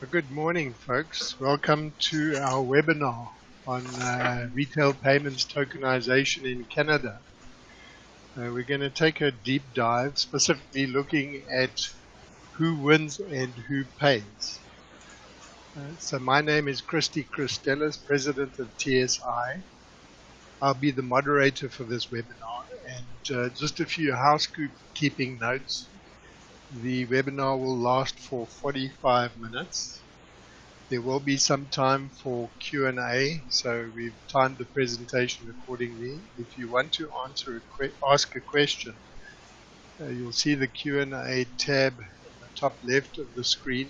Good morning, folks. Welcome to our webinar on retail payments tokenization in Canada. We're going to take a deep dive, specifically looking at who wins and who pays. So my name is Christy Christelis, President of TSI. I'll be the moderator for this webinar, and just a few housekeeping notes. The webinar will last for 45 minutes. There will be some time for Q&A, so we've timed the presentation accordingly. If you want to ask a question, you'll see the Q&A tab in the top left of the screen,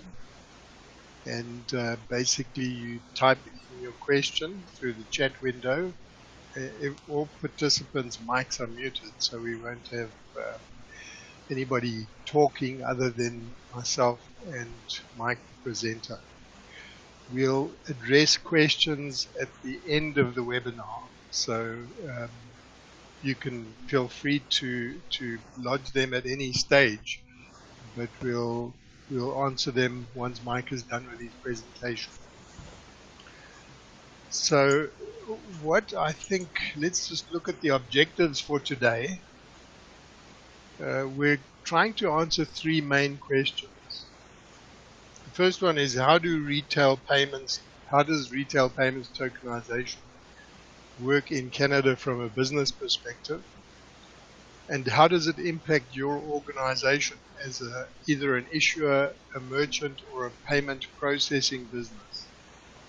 and basically you type in your question through the chat window. All participants' mics are muted, so we won't have anybody talking other than myself and Mike, the presenter. We'll address questions at the end of the webinar, so you can feel free to lodge them at any stage, but we'll answer them once Mike is done with his presentation. So let's just look at the objectives for today. We're trying to answer three main questions. The first one is how does retail payments tokenization work in Canada from a business perspective? And how does it impact your organization as either an issuer, a merchant, or a payment processing business?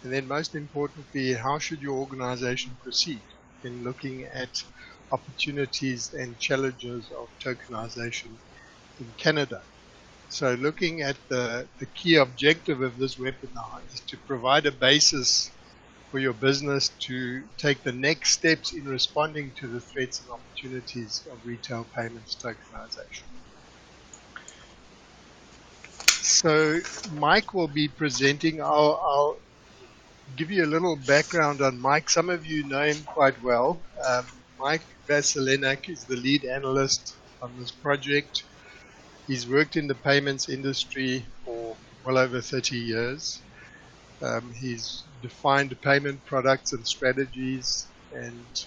And then most importantly, how should your organization proceed in looking at opportunities and challenges of tokenization in Canada? So looking at the key objective of this webinar is to provide a basis for your business to take the next steps in responding to the threats and opportunities of retail payments tokenization. So Mike will be presenting. I'll give you a little background on Mike. Some of you know him quite well. Mike Vasilenak is the lead analyst on this project. He's worked in the payments industry for well over 30 years. He's defined payment products and strategies and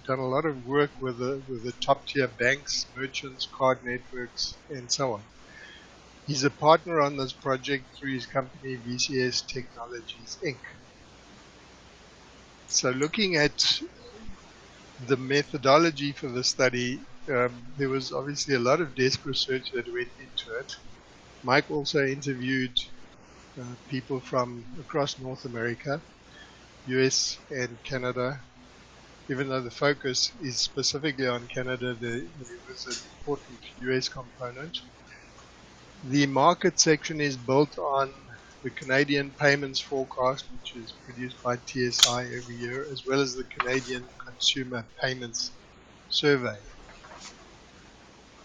done a lot of work with the top-tier banks, merchants, card networks, and so on. He's a partner on this project through his company VCS Technologies, Inc. So looking at the methodology for the study, there was obviously a lot of desk research that went into it. Mike also interviewed people from across North America, US and Canada. Even though the focus is specifically on Canada, there was an important US component. The market section is built on the Canadian payments forecast, which is produced by TSI every year, as well as the Canadian Consumer Payments Survey.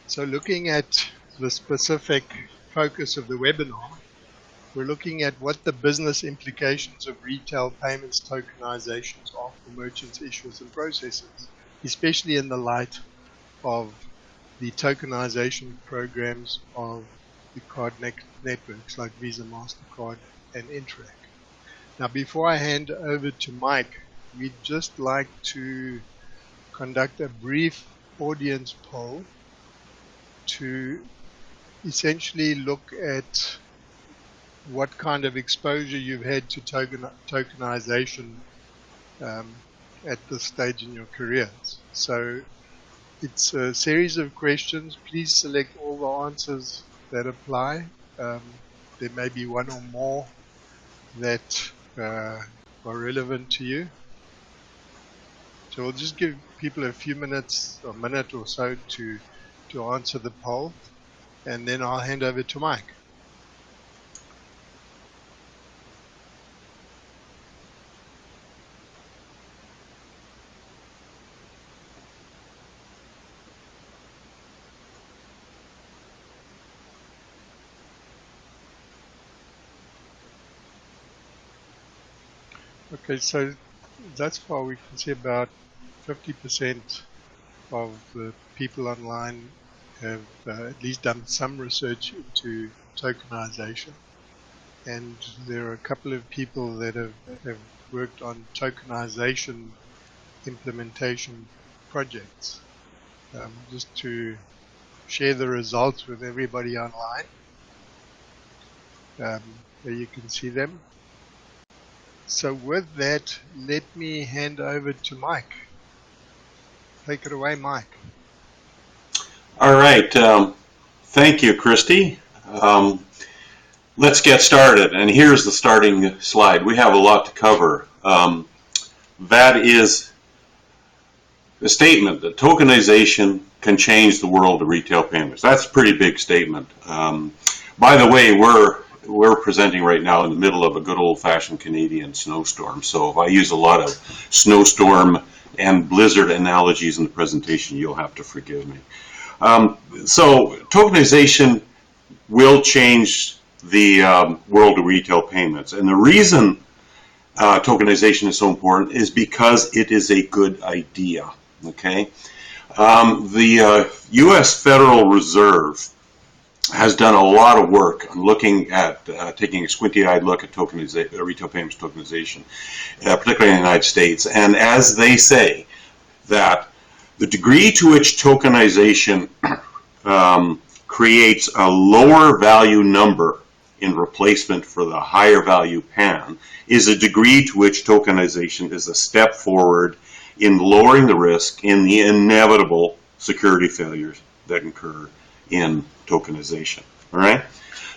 So looking at the specific focus of the webinar, we're looking at what the business implications of retail payments tokenizations are for merchants, issuers, and processors, especially in the light of the tokenization programs of the card networks like Visa, MasterCard, and Interac. Now, before I hand over to Mike, we'd just like to conduct a brief audience poll to essentially look at what kind of exposure you've had to tokenization at this stage in your careers. So it's a series of questions. Please select all the answers that apply. There may be one or more that are relevant to you. So we'll just give people a few minutes, a minute or so to answer the poll, and then I'll hand over to Mike. Okay, so thus far we can see about 50% of the people online have at least done some research into tokenization. and there are a couple of people that have worked on tokenization implementation projects. Just to share the results with everybody online. There you can see them. So with that, let me hand over to Mike. Take it away, Mike. All right. Thank you, Christy. Let's get started. And here's the starting slide. We have a lot to cover. That is the statement that tokenization can change the world of retail payments. That's a pretty big statement. By the way, we're presenting right now in the middle of a good old-fashioned Canadian snowstorm. So if I use a lot of snowstorm and blizzard analogies in the presentation, you'll have to forgive me. So tokenization will change the world of retail payments. And the reason tokenization is so important is because it is a good idea. Okay, the U.S. Federal Reserve has done a lot of work on looking at taking a squinty-eyed look at retail payments tokenization, particularly in the United States. And as they say, that the degree to which tokenization creates a lower value number in replacement for the higher value PAN is a degree to which tokenization is a step forward in lowering the risk in the inevitable security failures that occur in tokenization. All right?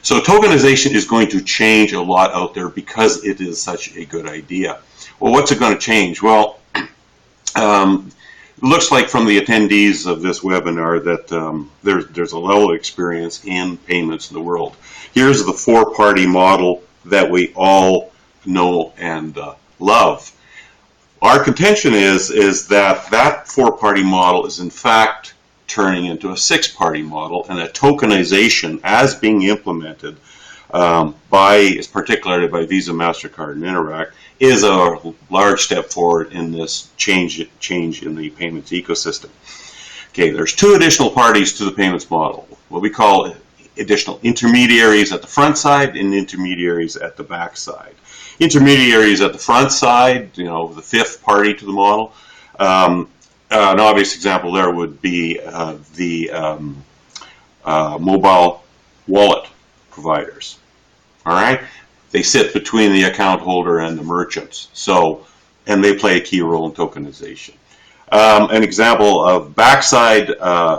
So tokenization is going to change a lot out there because it is such a good idea. Well, what's it going to change? Well, it looks like from the attendees of this webinar that there's a level of experience in payments in the world. Here's the four-party model that we all know and love. Our contention is that four-party model is in fact turning into a six-party model, and that tokenization, as being implemented particularly by Visa, MasterCard, and Interac, is a large step forward in this change in the payments ecosystem. Okay, there's two additional parties to the payments model, what we call additional intermediaries at the front side and intermediaries at the back side. Intermediaries at the front side, you know, the fifth party to the model. An obvious example there would be the mobile wallet providers. All right, they sit between the account holder and the merchants. So, and they play a key role in tokenization. An example of backside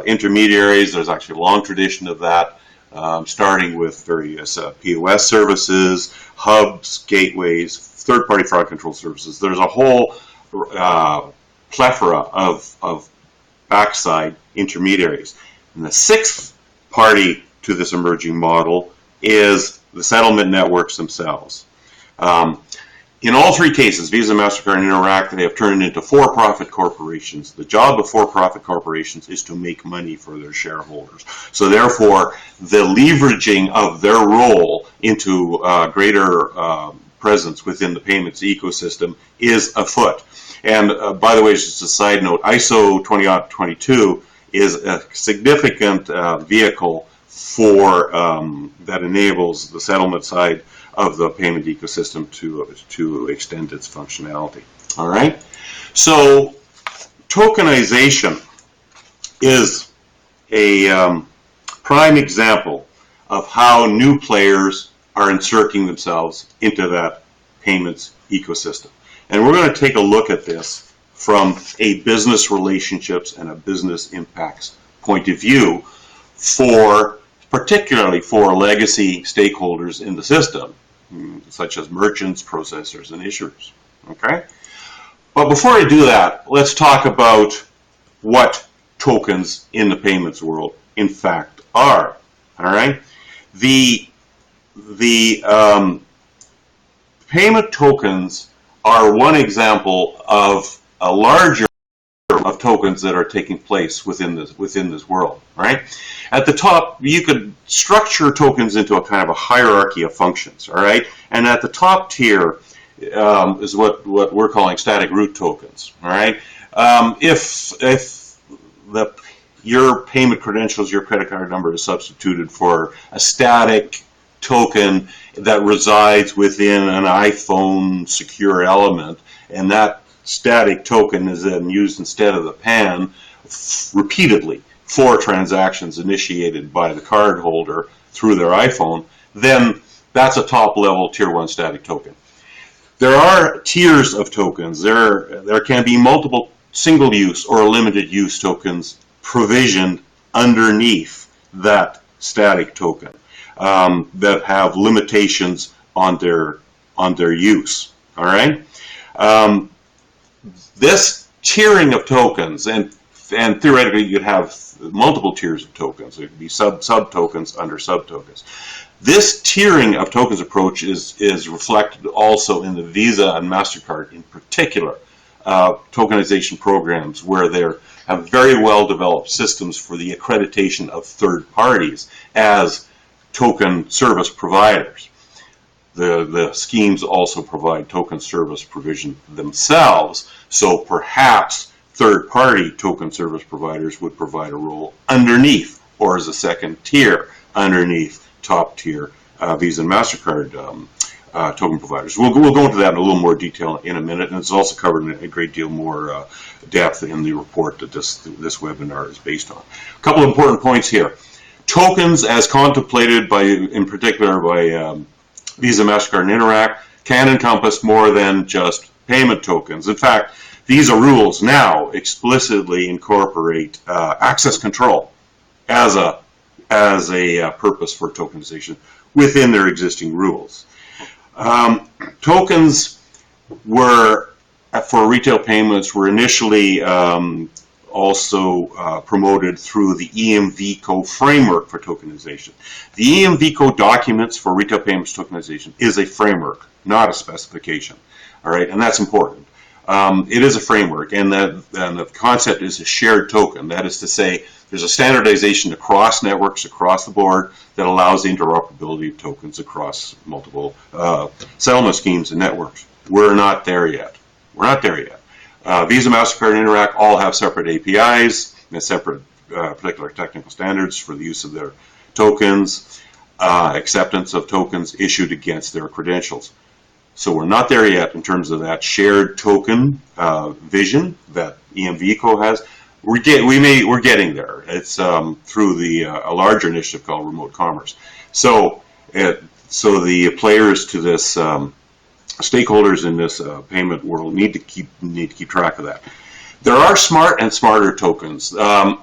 intermediaries, there's actually a long tradition of that, starting with various POS services, hubs, gateways, third-party fraud control services. There's a whole plethora of backside intermediaries. And the sixth party to this emerging model is the settlement networks themselves. In all three cases, Visa, MasterCard, and Interac, they have turned into for-profit corporations. The job of for-profit corporations is to make money for their shareholders. So therefore, the leveraging of their role into greater presence within the payments ecosystem is afoot. And by the way, just a side note, ISO 20022 is a significant vehicle for that enables the settlement side of the payment ecosystem to extend its functionality. All right. So tokenization is a prime example of how new players are inserting themselves into that payments ecosystem. And we're going to take a look at this from a business relationships and a business impacts point of view, particularly for legacy stakeholders in the system, such as merchants, processors, and issuers. Okay? But before I do that, let's talk about what tokens in the payments world in fact are. All right? The payment tokens are one example of a larger of tokens that are taking place within this world, right? At the top, you could structure tokens into a kind of a hierarchy of functions, all right? And at the top tier is what we're calling static root tokens, all right? If your payment credentials, your credit card number is substituted for a static token that resides within an iPhone secure element, and that static token is then used instead of the PAN repeatedly for transactions initiated by the cardholder through their iPhone, then that's a top-level Tier 1 static token. There are tiers of tokens. There can be multiple single-use or limited-use tokens provisioned underneath that static token that have limitations on their use. All right. This tiering of tokens, and theoretically you could have multiple tiers of tokens. There could be sub-tokens under sub-tokens. This tiering of tokens approach is reflected also in the Visa and MasterCard in particular tokenization programs, where they have very well developed systems for the accreditation of third parties as token service providers. The schemes also provide token service provision themselves, so perhaps third-party token service providers would provide a role underneath, or as a second tier underneath top-tier Visa and MasterCard token providers. We'll go into that in a little more detail in a minute, and it's also covered in a great deal more depth in the report that this webinar is based on. A couple of important points here. Tokens, as contemplated in particular by Visa, MasterCard, and Interac, can encompass more than just payment tokens. In fact, Visa rules now explicitly incorporate access control as a purpose for tokenization within their existing rules. Tokens for retail payments were initially also promoted through the EMVCo framework for tokenization. The EMVCo documents for retail payments tokenization is a framework, not a specification. All right, and that's important. It is a framework, and the concept is a shared token. That is to say, there's a standardization across networks, across the board, that allows the interoperability of tokens across multiple settlement schemes and networks. We're not there yet. We're not there yet. Visa, MasterCard, and Interac all have separate APIs and separate particular technical standards for the use of their tokens, acceptance of tokens issued against their credentials. So we're not there yet in terms of that shared token vision that EMVCo has. We're getting there. It's through a larger initiative called Remote Commerce. So the players to this stakeholders in this payment world need to keep track of that. There are smart and smarter tokens. A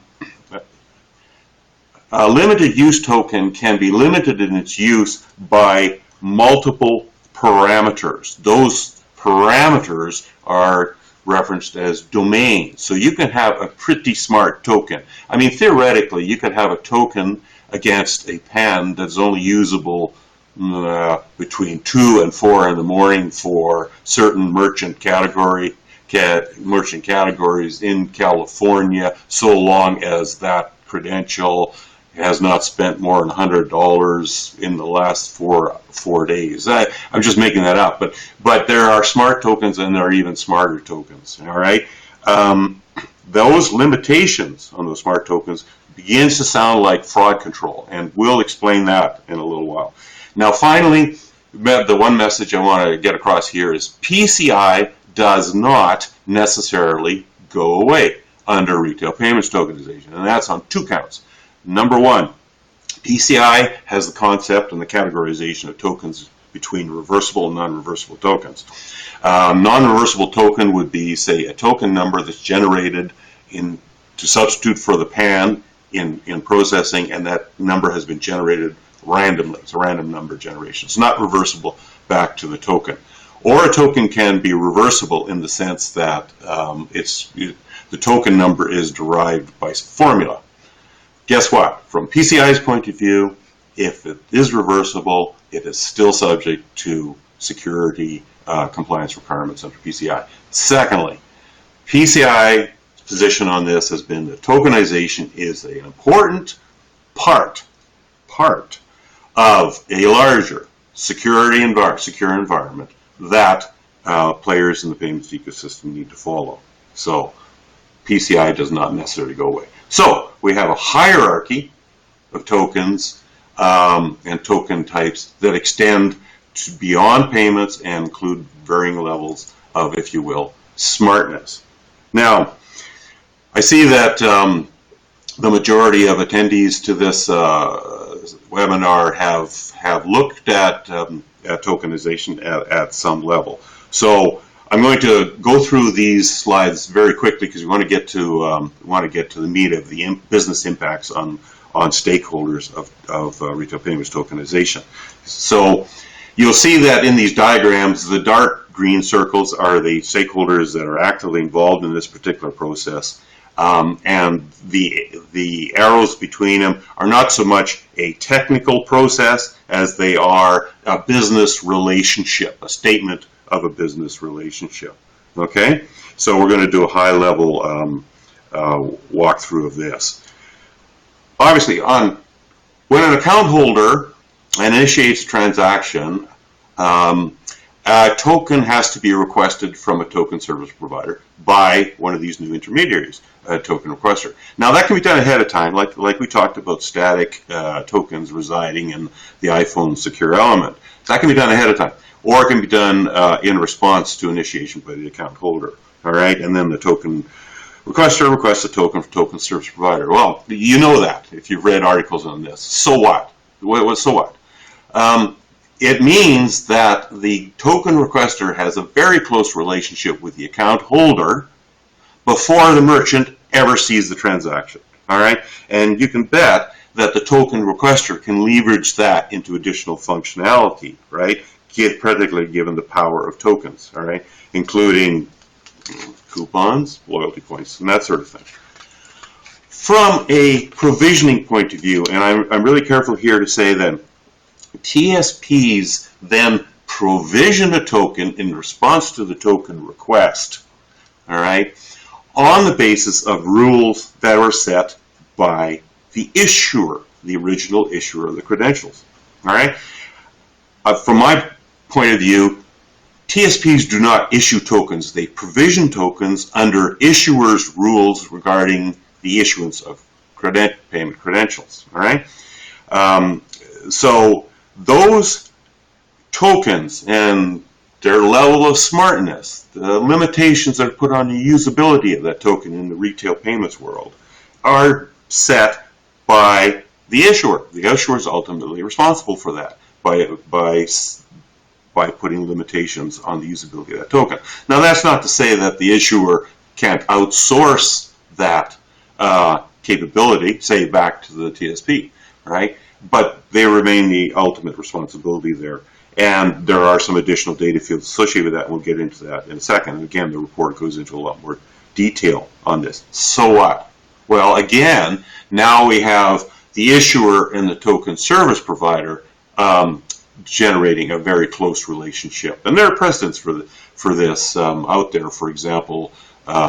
limited use token can be limited in its use by multiple parameters. Those parameters are referenced as domains. So you can have a pretty smart token. I mean, theoretically, you could have a token against a PAN that's only usable between 2 and 4 in the morning for certain merchant categories in California, so long as that credential has not spent more than $100 in the last four days. I'm just making that up, but there are smart tokens and there are even smarter tokens. All right, those limitations on those smart tokens begins to sound like fraud control, and we'll explain that in a little while. Now, finally, the one message I want to get across here is PCI does not necessarily go away under retail payments tokenization, and that's on 2 counts. Number 1, PCI has the concept and the categorization of tokens between reversible and non-reversible tokens. Non-reversible token would be, say, a token number that's generated to substitute for the PAN in processing, and that number has been generated randomly. It's a random number generation. It's not reversible back to the token. Or a token can be reversible in the sense that the token number is derived by formula. Guess what? From PCI's point of view, if it is reversible, it is still subject to security compliance requirements under PCI. Secondly, PCI's position on this has been that tokenization is an important part of a larger secure environment that players in the payments ecosystem need to follow. So PCI does not necessarily go away. So we have a hierarchy of tokens and token types that extend to beyond payments and include varying levels of, if you will, smartness. Now, I see that the majority of attendees to this webinar have looked at tokenization at some level. So I'm going to go through these slides very quickly because we want to get to the meat of the business impacts on stakeholders of retail payments tokenization. So you'll see that in these diagrams, the dark green circles are the stakeholders that are actively involved in this particular process. And the arrows between them are not so much a technical process as they are a business relationship, a statement of a business relationship. Okay? So we're going to do a high-level walkthrough of this. Obviously, when an account holder initiates a transaction, a token has to be requested from a token service provider by one of these new intermediaries, a token requester. Now that can be done ahead of time, like we talked about static tokens residing in the iPhone secure element. That can be done ahead of time, or it can be done in response to initiation by the account holder. All right, and then the token requester requests a token from token service provider. Well, you know that if you've read articles on this. So what? So what? It means that the token requester has a very close relationship with the account holder before the merchant ever sees the transaction. All right, and you can bet that the token requester can leverage that into additional functionality, right? Particularly given the power of tokens, all right, including coupons, loyalty points, and that sort of thing. From a provisioning point of view, and I'm really careful here to say that TSPs then provision a token in response to the token request, all right, on the basis of rules that are set by the issuer, the original issuer of the credentials, all right. From my point of view, TSPs do not issue tokens. They provision tokens under issuers' rules regarding the issuance of payment credentials, all right. So those tokens and their level of smartness, the limitations that are put on the usability of that token in the retail payments world are set by the issuer. The issuer is ultimately responsible for that by putting limitations on the usability of that token. Now that's not to say that the issuer can't outsource that capability, say back to the TSP, right? But they remain the ultimate responsibility there. And there are some additional data fields associated with that, and we'll get into that in a second. And again, the report goes into a lot more detail on this. So what? Well, again, now we have the issuer and the token service provider generating a very close relationship. And there are precedents for this out there. For example,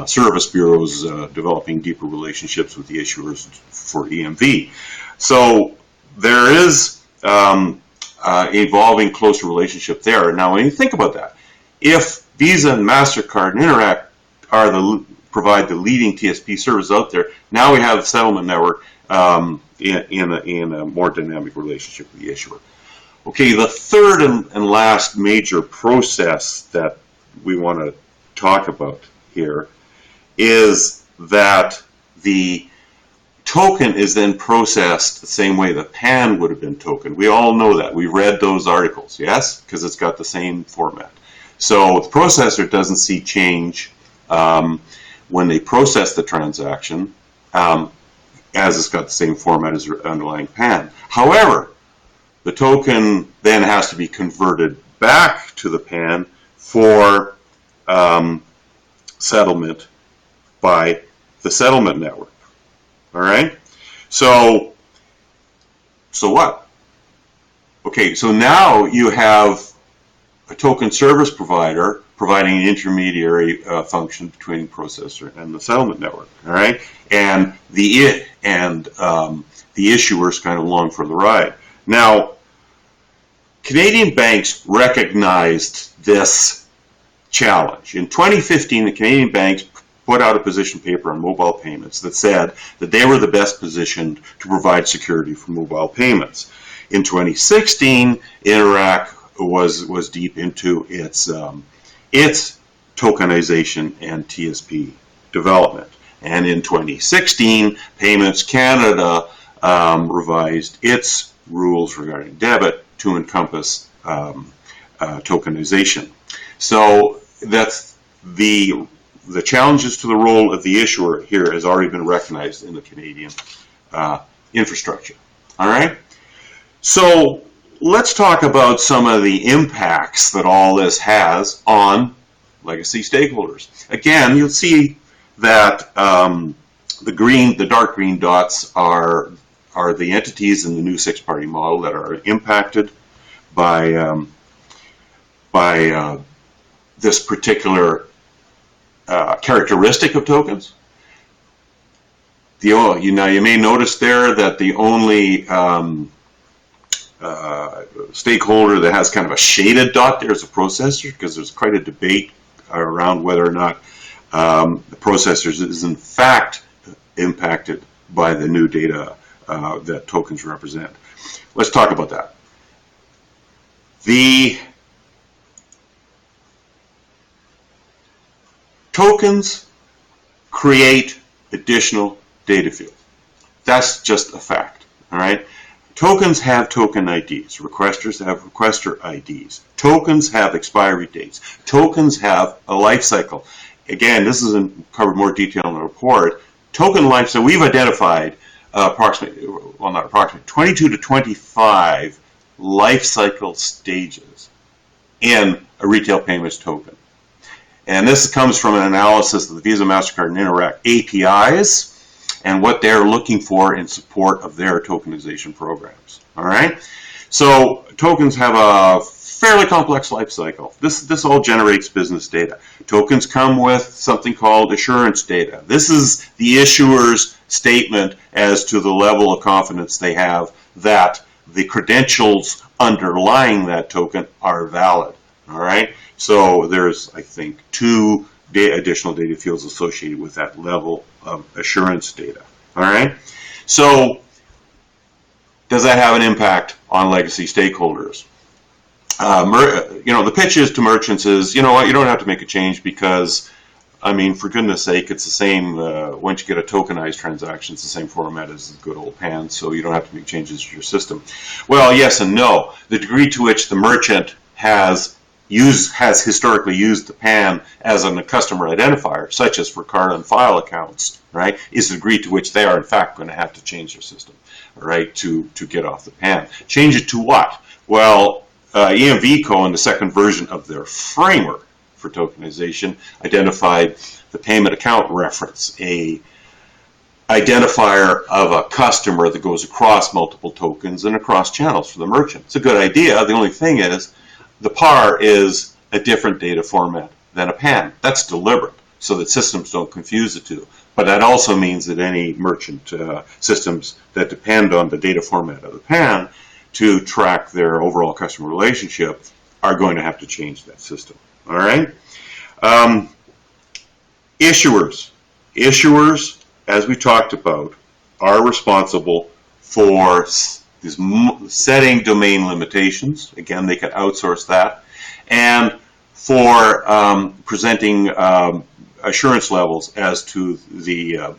service bureaus developing deeper relationships with the issuers for EMV. So there is evolving closer relationship there. Now, when you think about that, if Visa and MasterCard and Interac provide the leading TSP service out there, now we have the settlement network in a more dynamic relationship with the issuer. Okay, the third and last major process that we want to talk about here is that the token is then processed the same way the PAN would have been tokened. We all know that. We read those articles, yes? Because it's got the same format. So the processor doesn't see change when they process the transaction as it's got the same format as the underlying PAN. However, the token then has to be converted back to the PAN for settlement by the settlement network. All right? So what? Okay, so now you have a token service provider providing an intermediary function between the processor and the settlement network. All right? And the issuer is kind of along for the ride. Now, Canadian banks recognized this challenge. In 2015, the Canadian banks put out a position paper on mobile payments that said that they were the best positioned to provide security for mobile payments. In 2016, Interac was deep into its tokenization and TSP development. And in 2016, Payments Canada revised its rules regarding debit to encompass tokenization. So that's the challenges to the role of the issuer here has already been recognized in the Canadian infrastructure. All right? So let's talk about some of the impacts that all this has on legacy stakeholders. Again, you'll see that the dark green dots are the entities in the new six-party model that are impacted by this particular characteristic of tokens. Now you may notice there that the only stakeholder that has kind of a shaded dot there is a processor, because there's quite a debate around whether or not the processors is in fact impacted by the new data that tokens represent. Let's talk about that. The tokens create additional data fields. That's just a fact, all right? Tokens have token IDs. Requesters have requester IDs. Tokens have expiry dates. Tokens have a life cycle. Again, this is covered more detail in the report. Token life, so we've identified approximately 22 to 25 life cycle stages in a retail payments token. And this comes from an analysis of the Visa, MasterCard, and Interac APIs and what they're looking for in support of their tokenization programs. All right? So tokens have a fairly complex life cycle. This all generates business data. Tokens come with something called assurance data. This is the issuer's statement as to the level of confidence they have that the credentials underlying that token are valid. All right? So there's, I think, 2 additional data fields associated with that level of assurance data. All right? So does that have an impact on legacy stakeholders? The pitch is to merchants is, you know what, you don't have to make a change because, I mean, for goodness sake, it's the same, once you get a tokenized transaction, it's the same format as the good old PAN, so you don't have to make changes to your system. Well, yes and no. The degree to which the merchant has historically used the PAN as a customer identifier, such as for card on file accounts, right, is the degree to which they are in fact going to have to change their system, right, to get off the PAN. Change it to what? Well, EMVCo in the second version of their framework for tokenization identified the payment account reference, a identifier of a customer that goes across multiple tokens and across channels for the merchant. It's a good idea. The only thing is, the PAR is a different data format than a PAN. That's deliberate, so that systems don't confuse the two. But that also means that any merchant systems that depend on the data format of the PAN to track their overall customer relationship are going to have to change that system. All right? Issuers. Issuers, as we talked about, are responsible for these setting domain limitations. Again, they can outsource that. And for presenting assurance levels as to the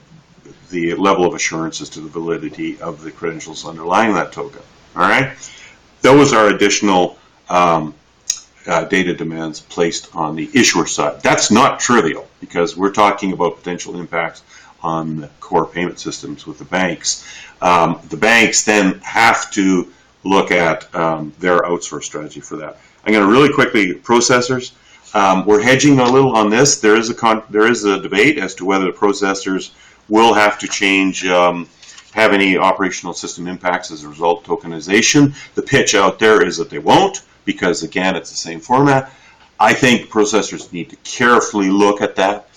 level of assurance as to the validity of the credentials underlying that token. All right? Those are additional data demands placed on the issuer side. That's not trivial because we're talking about potential impacts on the core payment systems with the banks. The banks then have to look at their outsource strategy for that. I'm going to really quickly, processors. We're hedging a little on this. There is a debate as to whether the processors will have to change, have any operational system impacts as a result of tokenization. The pitch out there is that they won't, because again, it's the same format. I think processors need to carefully look at that.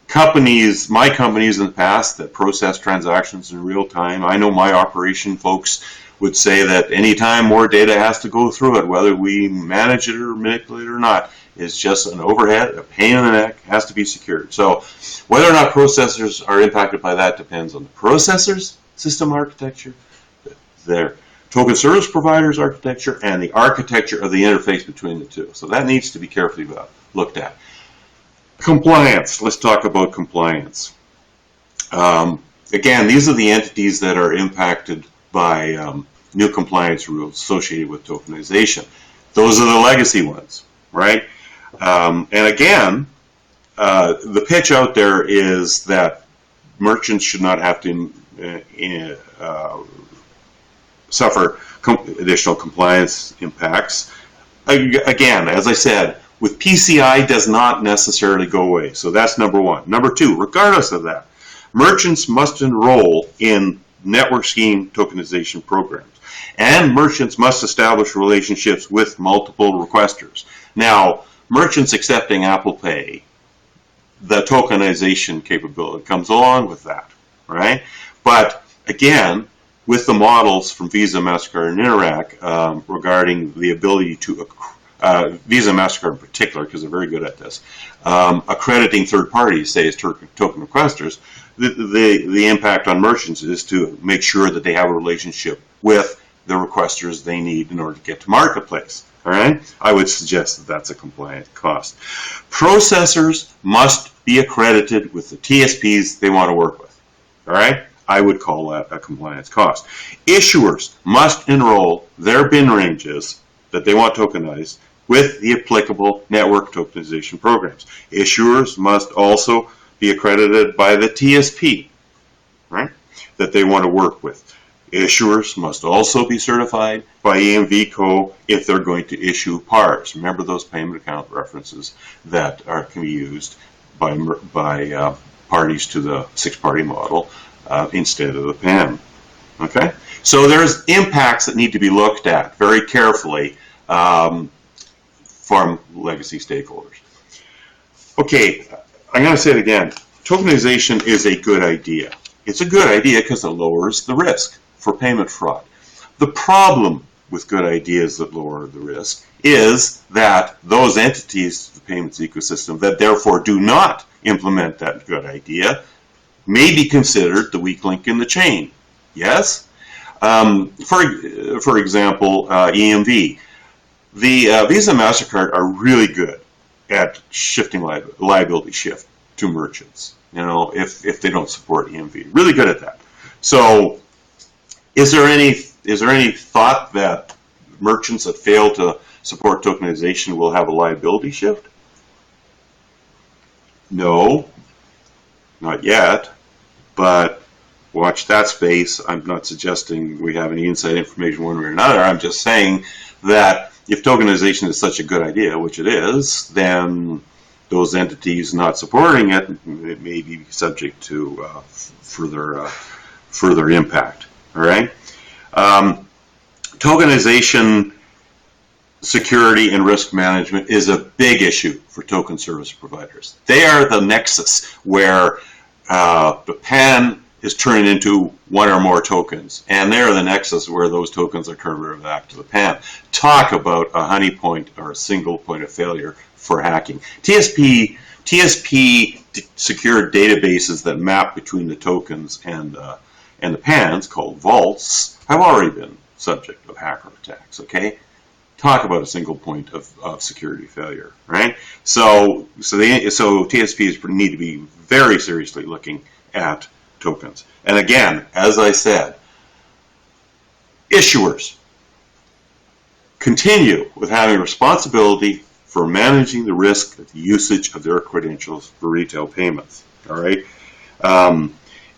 Companies, my companies in the past that process transactions in real time, I know my operation folks would say that anytime more data has to go through it, whether we manage it or manipulate it or not, is just an overhead, a pain in the neck, has to be secured. So whether or not processors are impacted by that depends on the processor's system architecture, their token service providers architecture and the architecture of the interface between the two. So that needs to be carefully looked at. Compliance. Let's talk about compliance. Again, these are the entities that are impacted by new compliance rules associated with tokenization. Those are the legacy ones, right? And again, the pitch out there is that merchants should not have to suffer additional compliance impacts. Again, as I said, with PCI does not necessarily go away. So that's number one. Number two, regardless of that, merchants must enroll in network scheme tokenization programs. And merchants must establish relationships with multiple requesters. Now, merchants accepting Apple Pay, the tokenization capability comes along with that, right? But again, with the models from Visa, MasterCard, and Interac regarding the ability to, Visa, MasterCard in particular, because they're very good at this, accrediting third parties, say as token requesters, the impact on merchants is to make sure that they have a relationship with the requesters they need in order to get to marketplace. All right, I would suggest that that's a compliant cost. Processors must be accredited with the TSPs they want to work with. All right, I would call that a compliance cost. Issuers must enroll their bin ranges that they want tokenized with the applicable network tokenization programs. Issuers must also be accredited by the TSP, right, that they want to work with. Issuers must also be certified by EMV Co. if they're going to issue PARs. Remember those payment account references that can be used by parties to the six-party model instead of the PAN. Okay, so there's impacts that need to be looked at very carefully from legacy stakeholders. Okay, I'm going to say it again. Tokenization is a good idea. It's a good idea because it lowers the risk for payment fraud. The problem with good ideas that lower the risk is that those entities, the payments ecosystem, that therefore do not implement that good idea may be considered the weak link in the chain. Yes? For example, EMV. The Visa and MasterCard are really good at shifting liability shift to merchants, you know, if they don't support EMV. Really good at that. So is there any thought that merchants that fail to support tokenization will have a liability shift? No, not yet, but watch that space. I'm not suggesting we have any inside information one way or another. I'm just saying that if tokenization is such a good idea, which it is, then those entities not supporting it may be subject to further impact. All right. Tokenization security and risk management is a big issue for token service providers. They are the nexus where the PAN is turning into one or more tokens, and they're the nexus where those tokens are converted back to the PAN. Talk about a honey point or a single point of failure for hacking. TSP secured databases that map between the tokens and the PANs, called vaults, have already been subject of hacker attacks. Okay, talk about a single point of security failure, right? So TSPs need to be very seriously looking at tokens. And again, as I said, issuers continue with having responsibility for managing the risk of the usage of their credentials for retail payments. All right,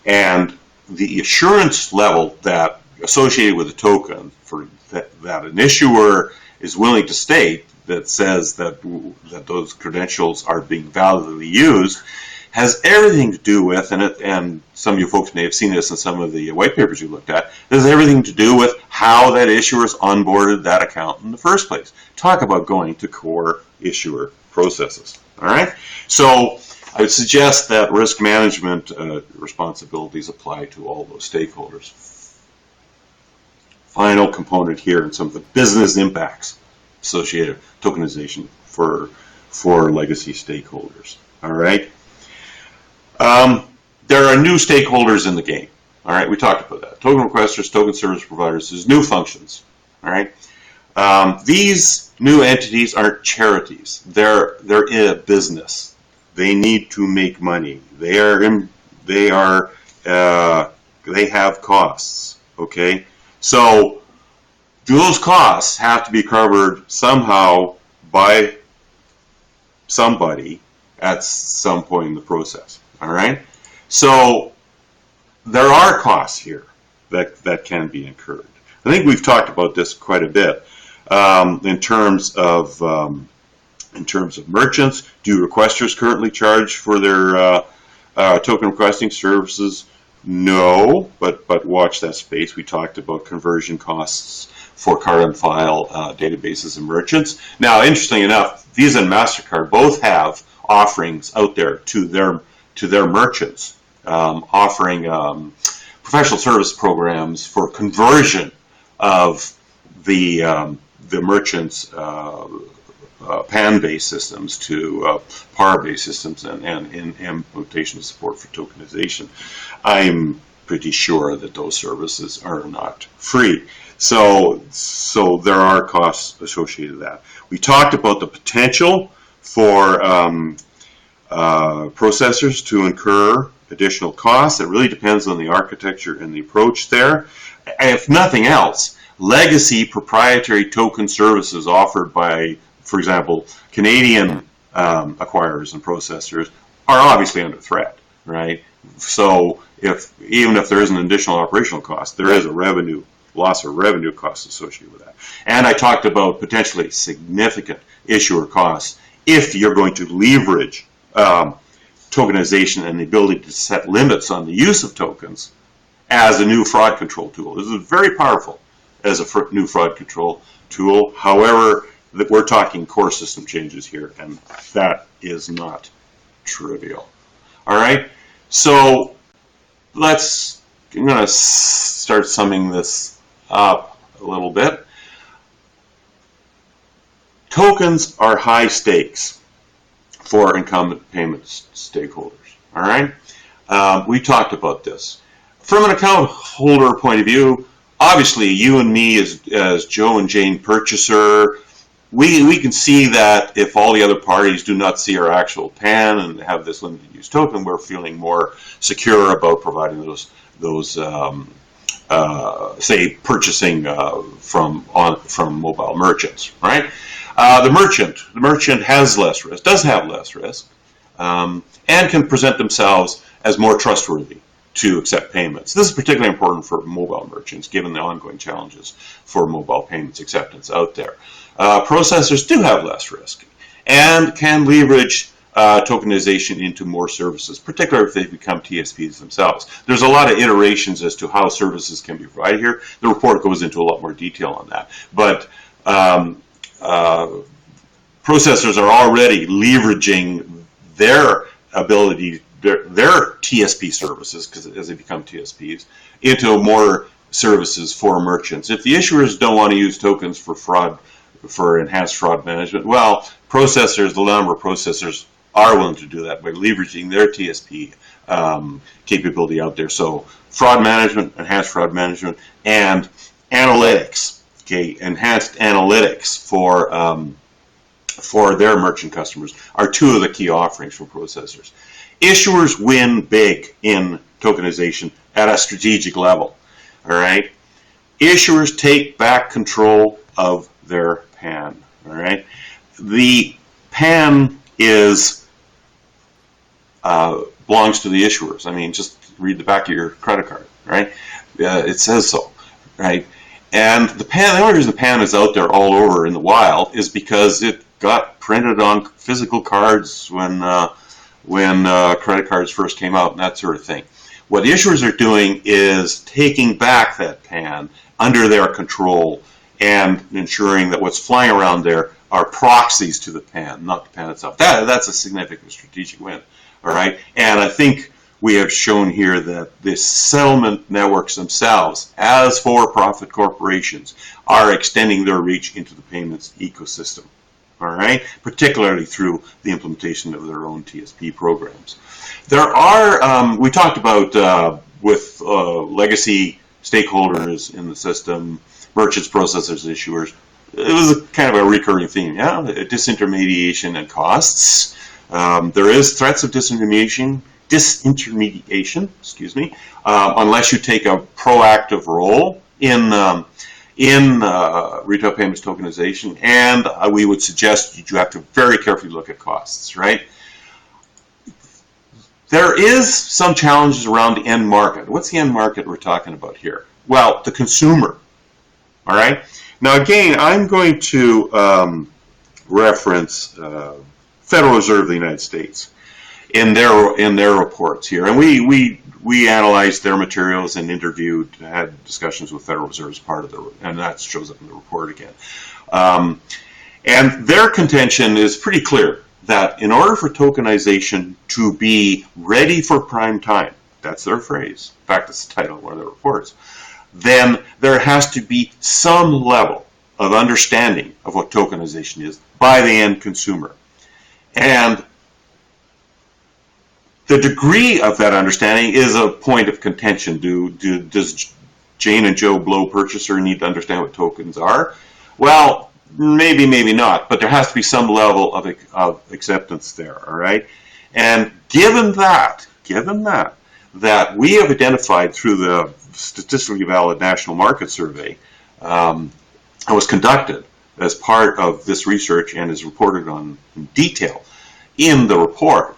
and the assurance level that associated with a token for that an issuer is willing to state that says that those credentials are being validly used has everything to do with, and some of you folks may have seen this in some of the white papers you looked at, has everything to do with how that issuer's onboarded that account in the first place. Talk about going to core issuer processes. All right? So I would suggest that risk management responsibilities apply to all those stakeholders. Final component here and some of the business impacts associated with tokenization for legacy stakeholders. All right? There are new stakeholders in the game. All right, we talked about that. Token requesters, token service providers, there's new functions. All right, these new entities aren't charities. They're in a business. They need to make money. They have costs. Okay, so those costs have to be covered somehow by somebody at some point in the process. All right, so there are costs here that can be incurred. I think we've talked about this quite a bit in terms of merchants. Do requesters currently charge for their token requesting services? No, but watch that space. We talked about conversion costs for card on file databases and merchants. Now, interestingly enough, Visa and MasterCard both have offerings out there to their merchants, offering professional service programs for conversion of the merchants' PAN-based systems to PAR-based systems and in implementation support for tokenization. I'm pretty sure that those services are not free. So there are costs associated with that. We talked about the potential for processors to incur additional costs. It really depends on the architecture and the approach there. If nothing else, legacy proprietary token services offered by, for example, Canadian acquirers and processors are obviously under threat, right? So even if there is an additional operational cost, there is a loss of revenue costs associated with that. And I talked about potentially significant issuer costs if you're going to leverage tokenization and the ability to set limits on the use of tokens as a new fraud control tool. This is very powerful as a new fraud control tool. However, we're talking core system changes here, and that is not trivial. All right, so I'm going to start summing this up a little bit. Tokens are high stakes for incumbent payments stakeholders. All right, we talked about this. From an account holder point of view, obviously you and me as Joe and Jane purchaser, we can see that if all the other parties do not see our actual PAN and have this limited use token, we're feeling more secure about providing those say purchasing from mobile merchants, right? The merchant has less risk, does have less risk, and can present themselves as more trustworthy to accept payments. This is particularly important for mobile merchants, given the ongoing challenges for mobile payments acceptance out there. Processors do have less risk and can leverage tokenization into more services, particularly if they become TSPs themselves. There's a lot of iterations as to how services can be provided here. The report goes into a lot more detail on that. But processors are already leveraging their ability, their TSP services, because as they become TSPs, into more services for merchants. If the issuers don't want to use tokens for fraud, for enhanced fraud management, well, processors, the number of processors are willing to do that by leveraging their TSP capability out there. So fraud management, enhanced fraud management, and analytics, okay, enhanced analytics for their merchant customers are two of the key offerings from processors. Issuers win big in tokenization at a strategic level, all right? Issuers take back control of their PAN, all right? The PAN belongs to the issuers. I mean, just read the back of your credit card, right? It says so, right? And the only reason the PAN is out there all over in the wild is because it got printed on physical cards when credit cards first came out and that sort of thing. What issuers are doing is taking back that PAN under their control and ensuring that what's flying around there are proxies to the PAN, not the PAN itself. That's a significant strategic win, all right? And I think we have shown here that the settlement networks themselves, as for-profit corporations, are extending their reach into the payments ecosystem, all right? Particularly through the implementation of their own TSP programs. There are, we talked about legacy stakeholders in the system, merchants, processors, issuers. It was a kind of a recurring theme, yeah, disintermediation and costs. There is threats of disintermediation, excuse me, unless you take a proactive role in retail payments tokenization, and we would suggest you have to very carefully look at costs, right? There is some challenges around the end market. What's the end market we're talking about here? Well, the consumer, all right? Now, again, I'm going to reference Federal Reserve of the United States in their reports here, and we analyzed their materials and had discussions with Federal Reserve as part of and that shows up in the report again. And their contention is pretty clear that in order for tokenization to be ready for prime time, that's their phrase, in fact, it's the title of one of their reports, then there has to be some level of understanding of what tokenization is by the end consumer. And the degree of that understanding is a point of contention. Does Jane and Joe Blow purchaser need to understand what tokens are? Well, maybe, maybe not, but there has to be some level of acceptance there, all right? And given that we have identified through the statistically valid national market survey that was conducted as part of this research and is reported on in detail in the report,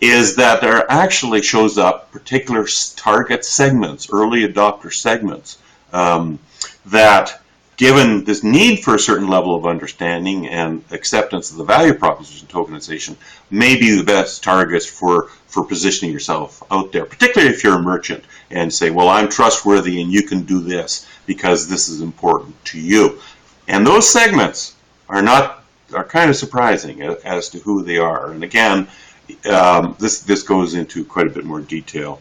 is that there actually shows up particular target segments, early adopter segments, that given this need for a certain level of understanding and acceptance of the value proposition tokenization may be the best targets for positioning yourself out there, particularly if you're a merchant and say, well, I'm trustworthy and you can do this because this is important to you. And those segments are kind of surprising as to who they are. And again, this goes into quite a bit more detail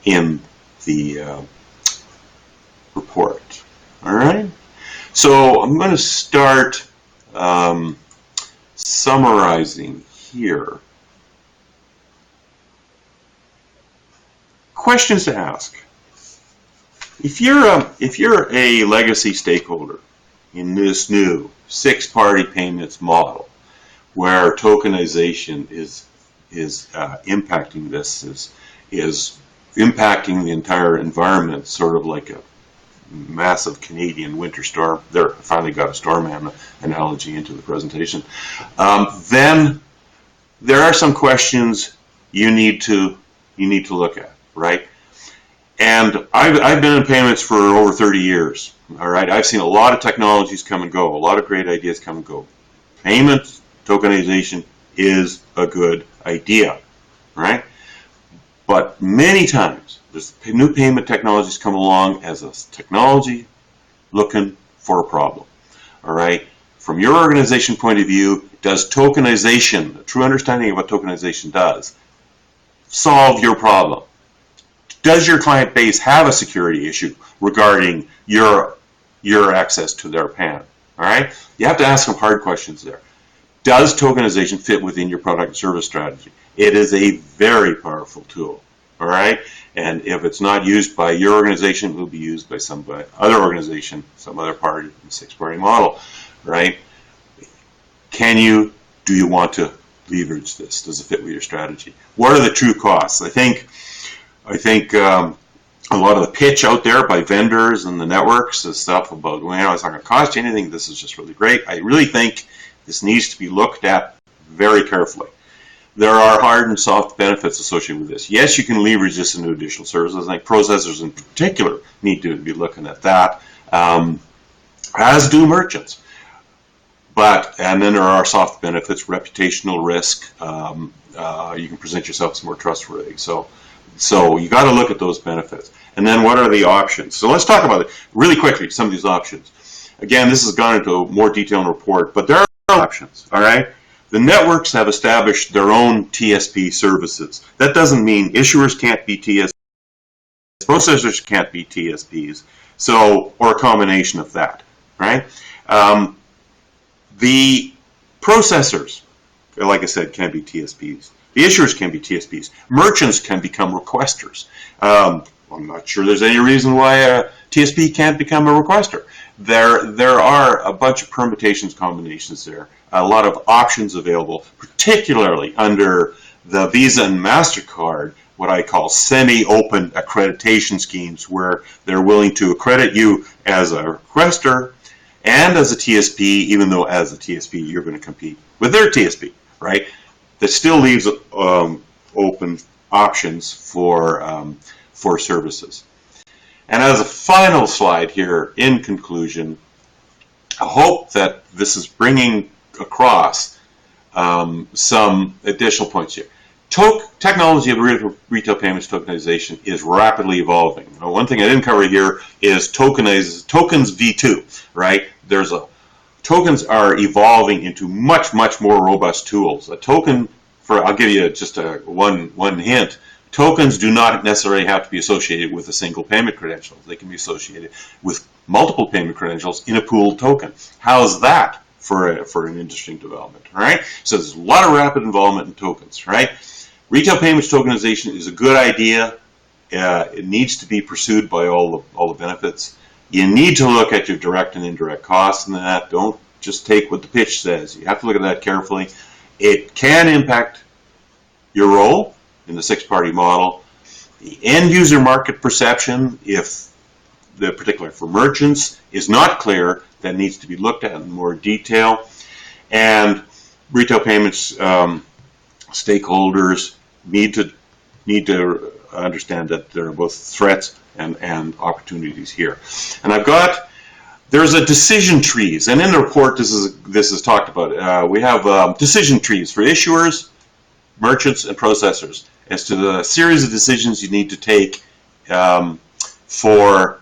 in the report. All right, so I'm going to start summarizing here. Questions to ask. If you're a legacy stakeholder in this new 6-party payments model, where tokenization is impacting this, is impacting the entire environment, sort of like a massive Canadian winter storm. There, I finally got a storm analogy into the presentation. Then there are some questions you need to look at, right? And I've been in payments for over 30 years. All right, I've seen a lot of technologies come and go, a lot of great ideas come and go. Payments tokenization is a good idea, right? But many times, there's new payment technologies come along as a technology looking for a problem, all right? From your organization point of view, does tokenization, a true understanding of what tokenization does, solve your problem? Does your client base have a security issue regarding your access to their PAN, all right? You have to ask some hard questions there. Does tokenization fit within your product and service strategy? It is a very powerful tool, all right? And if it's not used by your organization, it will be used by some other organization, some other party, the 6-party model, right? Do you want to leverage this? Does it fit with your strategy? What are the true costs? I think a lot of the pitch out there by vendors and the networks is stuff about, well, it's not going to cost you anything. This is just really great. I really think this needs to be looked at very carefully. There are hard and soft benefits associated with this. Yes, you can leverage this into additional services. I think processors in particular need to be looking at that, as do merchants. And then there are soft benefits, reputational risk. You can present yourself as more trustworthy. So you got to look at those benefits. And then what are the options? So let's talk about it really quickly, some of these options. Again, this has gone into more detail in the report, but there are options, all right? The networks have established their own TSP services. That doesn't mean issuers can't be TSPs, processors can't be TSPs, or a combination of that, right? The processors, like I said, can be TSPs. The issuers can be TSPs. Merchants can become requesters. I'm not sure there's any reason why a TSP can't become a requester. There are a bunch of permutations, combinations there, a lot of options available, particularly under the Visa and MasterCard, what I call semi-open accreditation schemes, where they're willing to accredit you as a requester and as a TSP, even though as a TSP you're going to compete with their TSP, right? That still leaves open options for services. And as a final slide here, in conclusion, I hope that this is bringing across some additional points here. Technology of retail payments tokenization is rapidly evolving. Now, one thing I didn't cover here is tokens V2, right? Tokens are evolving into much more robust tools. A token, I'll give you just one hint. Tokens do not necessarily have to be associated with a single payment credential. They can be associated with multiple payment credentials in a pooled token. How's that for an interesting development, all right? So there's a lot of rapid involvement in tokens, right? Retail payments tokenization is a good idea. It needs to be pursued by all the benefits. You need to look at your direct and indirect costs in that. Don't just take what the pitch says. You have to look at that carefully. It can impact your role in the six-party model. The end-user market perception, if the particular for merchants, is not clear, that needs to be looked at in more detail. And retail payments stakeholders need to understand that there are both threats and opportunities here. And there's a decision trees, and in the report this is talked about. We have decision trees for issuers, merchants, and processors as to the series of decisions you need to take for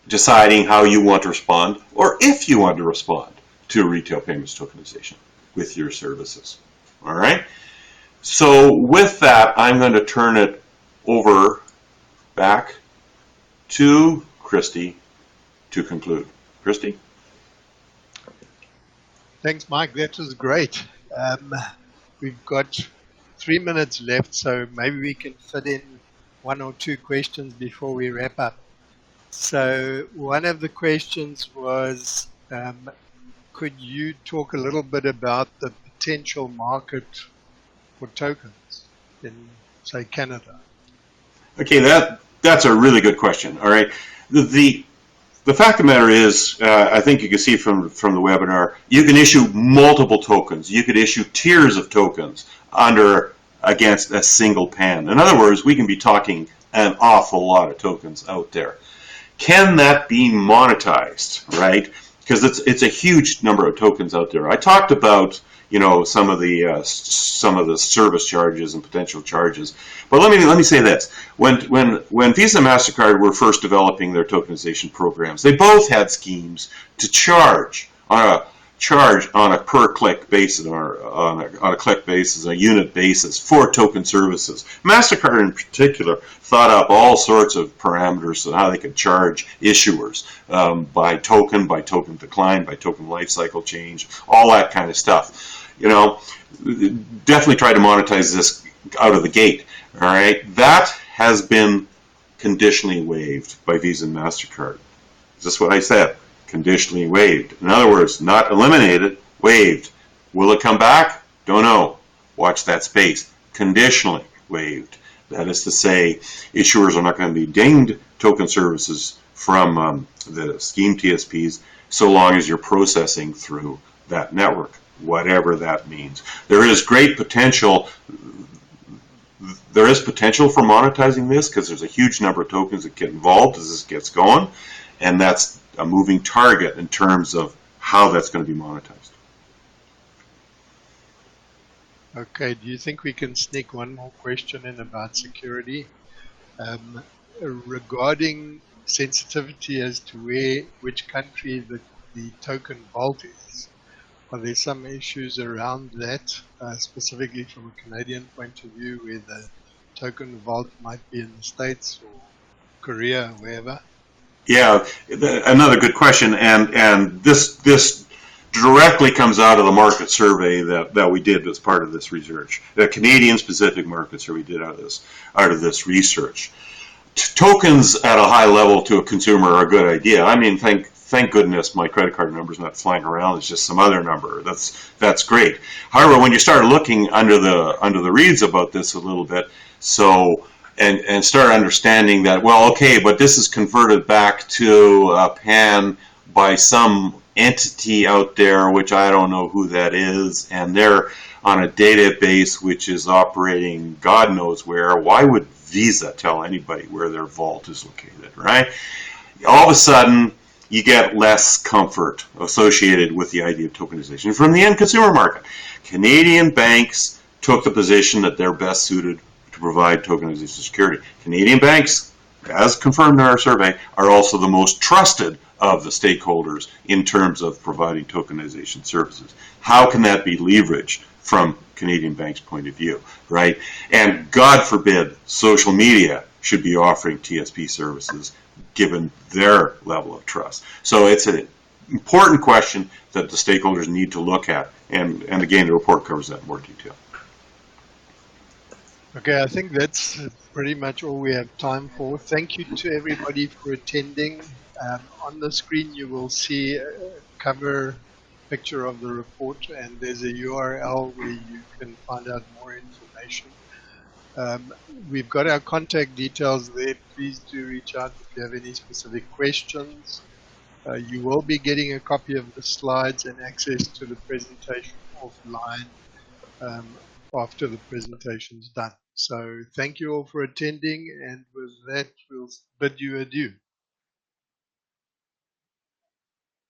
deciding how you want to respond, or if you want to respond to retail payments tokenization with your services. All right? So with that, I'm going to turn it over back to Christy to conclude. Christy? Thanks, Mike. That was great. We've got 3 minutes left, so maybe we can fit in 1 or 2 questions before we wrap up. So one of the questions was, could you talk a little bit about the potential market for tokens in, say, Canada? Okay, that's a really good question. All right, the fact of the matter is, I think you can see from the webinar, you can issue multiple tokens. You could issue tiers of tokens against a single PAN. In other words, we can be talking an awful lot of tokens out there. Can that be monetized, right? Because it's a huge number of tokens out there. I talked about some of the service charges and potential charges, but let me say this: when Visa and MasterCard were first developing their tokenization programs, they both had schemes to charge on a per click basis, or on a click basis, a unit basis for token services. MasterCard in particular thought up all sorts of parameters on how they could charge issuers by token decline, by token life cycle change, all that kind of stuff. Definitely try to monetize this out of the gate. All right, that has been conditionally waived by Visa and MasterCard. Is this what I said? Conditionally waived. In other words, not eliminated, waived. Will it come back? Don't know. Watch that space. Conditionally waived. That is to say, issuers are not going to be dinged token services from the scheme TSPs so long as you're processing through that network, whatever that means. There is great potential. There is potential for monetizing this because there's a huge number of tokens that get involved as this gets going, and that's a moving target in terms of how that's going to be monetized. Okay, do you think we can sneak one more question in about security? Regarding sensitivity as to which country the token vault is, are there some issues around that, specifically from a Canadian point of view, where the token vault might be in the States or Korea or wherever? Yeah, another good question, and this directly comes out of the market survey that we did as part of this research. The Canadian specific market survey we did out of this research. Tokens at a high level to a consumer are a good idea. I mean, thank goodness my credit card number is not flying around. It's just some other number. That's great. However, when you start looking under the reeds about this a little bit, and start understanding that, well, okay, but this is converted back to a PAN by some entity out there, which I don't know who that is, and they're on a database which is operating God knows where. Why would Visa tell anybody where their vault is located, right? All of a sudden, you get less comfort associated with the idea of tokenization from the end consumer market. Canadian banks took the position that they're best suited to provide tokenization security. Canadian banks, as confirmed in our survey, are also the most trusted of the stakeholders in terms of providing tokenization services. How can that be leveraged from Canadian banks' point of view, right? And God forbid social media should be offering TSP services given their level of trust. So it's an important question that the stakeholders need to look at, and again, the report covers that in more detail. Okay, I think that's pretty much all we have time for. Thank you to everybody for attending. On the screen you will see a cover picture of the report, and there's a URL where you can find out more information. We've got our contact details there. Please do reach out if you have any specific questions. You will be getting a copy of the slides and access to the presentation offline after the presentation is done. So thank you all for attending, and with that we'll bid you adieu.